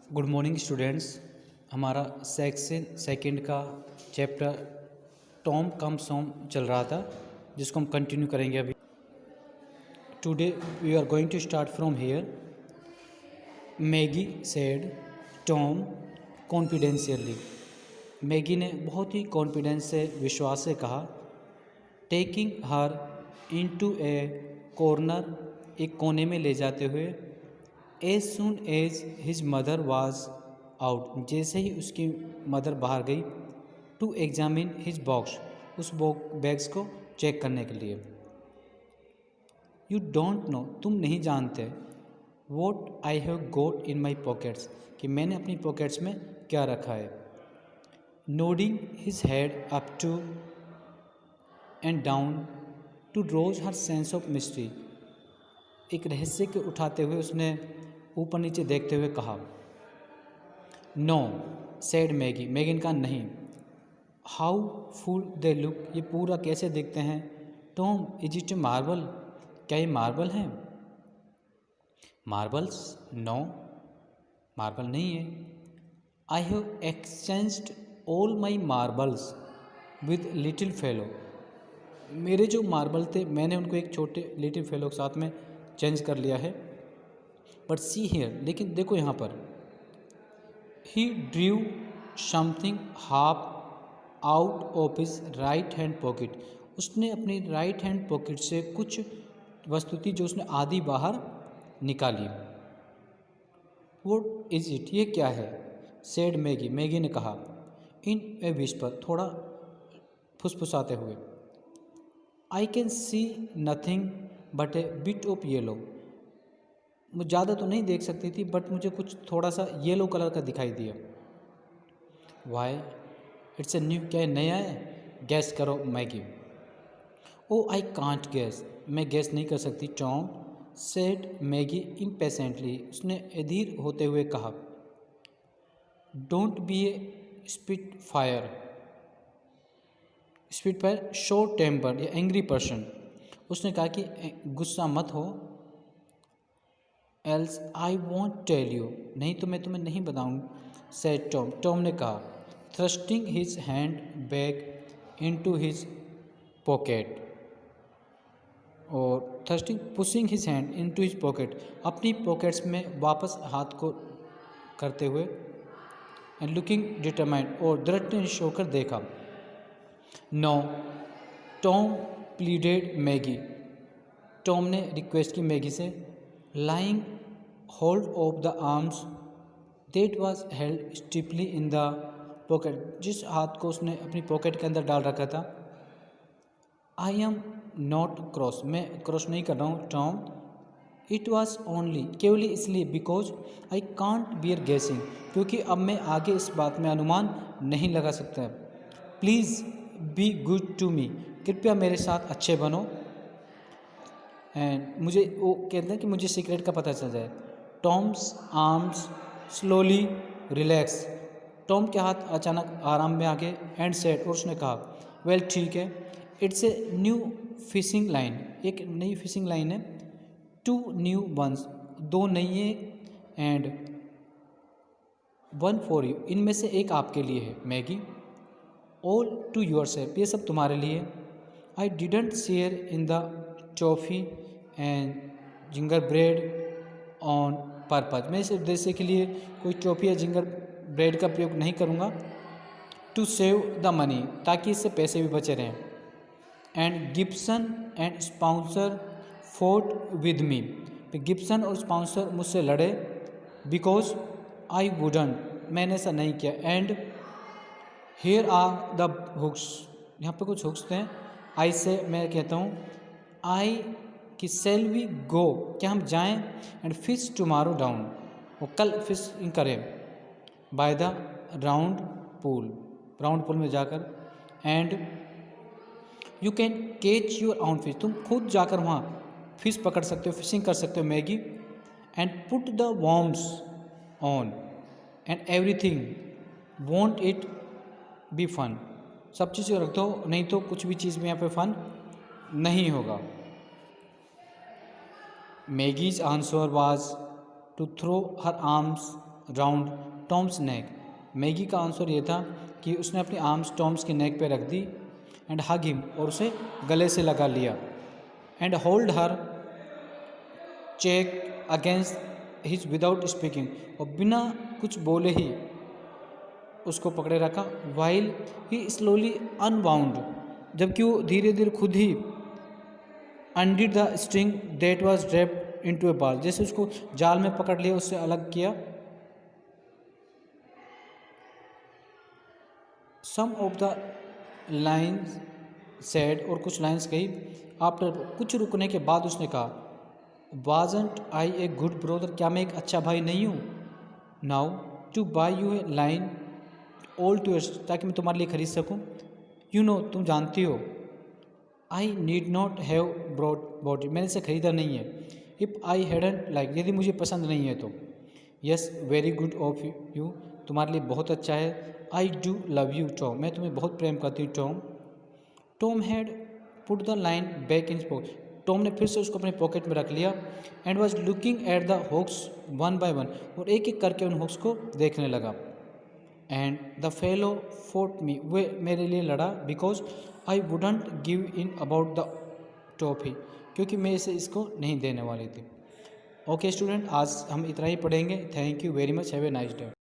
Good morning students. हमारा section second का chapter Tom comes home चल रहा था, जिसको हम कंटिन्यू करेंगे अभी। Today we are going to start from here. Maggie said Tom confidentially. Maggie ने बहुत ही कॉन्फिडेंस से, विश्वास से कहा, taking her into a corner, एक कोने में ले जाते हुए, as soon as his mother was out, जैसे ही उसकी मदर बाहर गई, टू एग्जामिन हिज बॉक्स, उस बैग्स को चेक करने के लिए। यू डोंट नो, तुम नहीं जानते, what I have got in my pockets, कि मैंने अपनी पॉकेट्स में क्या रखा है। Nodding his head up to and down to rouse her sense of mystery, एक रहस्य को उठाते हुए उसने ऊपर नीचे देखते हुए कहा। नो सेड मैगी, मैगी ने कहा नहीं। हाउ फुल दे लुक, ये पूरा कैसे दिखते हैं। Tom is it A marble, क्या ये मार्बल हैं। मार्बल्स, नो, मार्बल नहीं है। I have exchanged all my marbles with little fellow, मेरे जो मार्बल थे मैंने उनको एक छोटे लिटिल फेलो के साथ में चेंज कर लिया है। बट सी हियर, लेकिन देखो यहाँ पर, he drew something half out of his right hand pocket, उसने अपनी राइट हैंड पॉकेट से कुछ वस्तु थी जो उसने आधी बाहर निकाली। व्हाट इज इट, ये क्या है। सेड मैगी, मैगी ने कहा, इन ए विस्पर, थोड़ा फुसफुसाते हुए। I can see nothing but A bit of yellow, मुझे ज़्यादा तो नहीं देख सकती थी, बट मुझे कुछ थोड़ा सा येलो कलर का दिखाई दिया। वाई इट्स ए न्यू, क्या ये नया है। गैस करो Maggie. Oh I can't guess, मैं गैस नहीं कर सकती। टॉम सेड मैगी इम्पेशेंटली, उसने अधीर होते हुए कहा। Don't be a spitfire, spitfire short tempered या एंग्री पर्सन, उसने कहा कि गुस्सा मत हो। Else I won't tell you, नहीं तो मैं तुम्हें नहीं बताऊँ। सेड टॉम, टॉम ने कहा, thrusting his hand back into his pocket, और thrusting pushing his hand into his pocket, अपनी पॉकेट्स में वापस हाथ को करते हुए, एंड लुकिंग डिटरमाइंड, और दृढ़ होकर देखा। No Tom pleaded Maggie, Tom ने रिक्वेस्ट की मैगी से। Laying hold of the arms that was held stiffly in the pocket, जिस हाथ को उसने अपनी पॉकेट के अंदर डाल रखा था। आई एम नॉट क्रॉस, मैं क्रॉस नहीं कर रहा हूँ टॉम। इट वॉज ओनली, केवल इसलिए, बिकॉज आई कांट बियर गेसिंग, क्योंकि अब मैं आगे इस बात में अनुमान नहीं लगा सकता। Please be good to me, कृपया मेरे साथ अच्छे बनो। एंड मुझे वो कहते हैं कि मुझे सीक्रेट का पता चल जाए। Tom's arms slowly relax, Tom के हाथ अचानक आराम में आ गए। एंड सेड, और उसने कहा, वेल ठीक है, it's a new fishing line, एक नई फिशिंग लाइन है। टू न्यू वंस, दो नई है, एंड वन फॉर यू, इनमें से एक आपके लिए है Maggie. All to yourself, ये सब तुम्हारे लिए। I didn't share in the toffee and gingerbread on purpose, मैं इस उद्देश्य के लिए कोई टॉफ़ी या जिंगर ब्रेड का प्रयोग नहीं करूँगा। टू सेव द मनी, ताकि इससे पैसे भी बचे रहें। And Gibson and Spencer fought with me, Gibson और स्पॉन्सर मुझसे लड़े। बिकॉज आई वुडंट, मैंने ऐसा नहीं किया। And here are the hooks, यहाँ पे कुछ हुक्स हैं। आई से, मैं कहता हूँ, आई कि सेल वी गो, क्या हम जाएं। एंड फिश टुमारो डाउन, वो कल फिशिंग करें। By the round pool, round pool में जाकर। And you can catch your own fish, तुम खुद जाकर वहाँ फिश पकड़ सकते हो, फिशिंग कर सकते हो Maggie. And put the worms on and everything won't it be fun, सब चीज़ रख दो, नहीं तो कुछ भी चीज़ में यहाँ पे फन नहीं होगा। Maggie's answer was to throw her arms round Tom's neck. Maggie का आंसर ये था कि उसने अपनी आर्म्स टॉम्स के नेक पे रख दी एंड हग हिम, और उसे गले से लगा लिया, and hold her cheek against his without speaking, और बिना कुछ बोले ही उसको पकड़े रखा। वाइल ही स्लोली अनबाउंड, जबकि वो धीरे धीरे खुद ही undid the string that was draped into a ball, जैसे उसको जाल में पकड़ लिया, उससे अलग किया। Some of the lines said, और कुछ लाइन्स कही। आफ्टर, कुछ रुकने के बाद उसने कहा, wasn't I a good brother, क्या मैं एक अच्छा भाई नहीं हूँ? Now to buy you a line all to yours, ताकि मैं तुम्हारे लिए खरीद सकूँ। यू नो, तुम जानती हो। I need not have bought it, मैंने इसे खरीदा नहीं है। इफ़ आई हैडंट लाइक, यदि मुझे पसंद नहीं है तो। Yes, very good of you, तुम्हारे लिए बहुत अच्छा है। I do love you Tom, मैं तुम्हें बहुत प्रेम करती हूँ Tom. Tom had put the line back in pocket, Tom ने फिर से उसको अपने पॉकेट में रख लिया। And was looking at the hooks one by one, और एक एक करके उन हॉक्स को देखने लगा। And the fellow fought me, वे मेरे लिए लड़ा, because I wouldn't give in about the toffee, क्योंकि मैं इसे इसको नहीं देने वाली थी। ओके स्टूडेंट, आज हम इतना ही पढ़ेंगे। Thank you very much, have a nice day.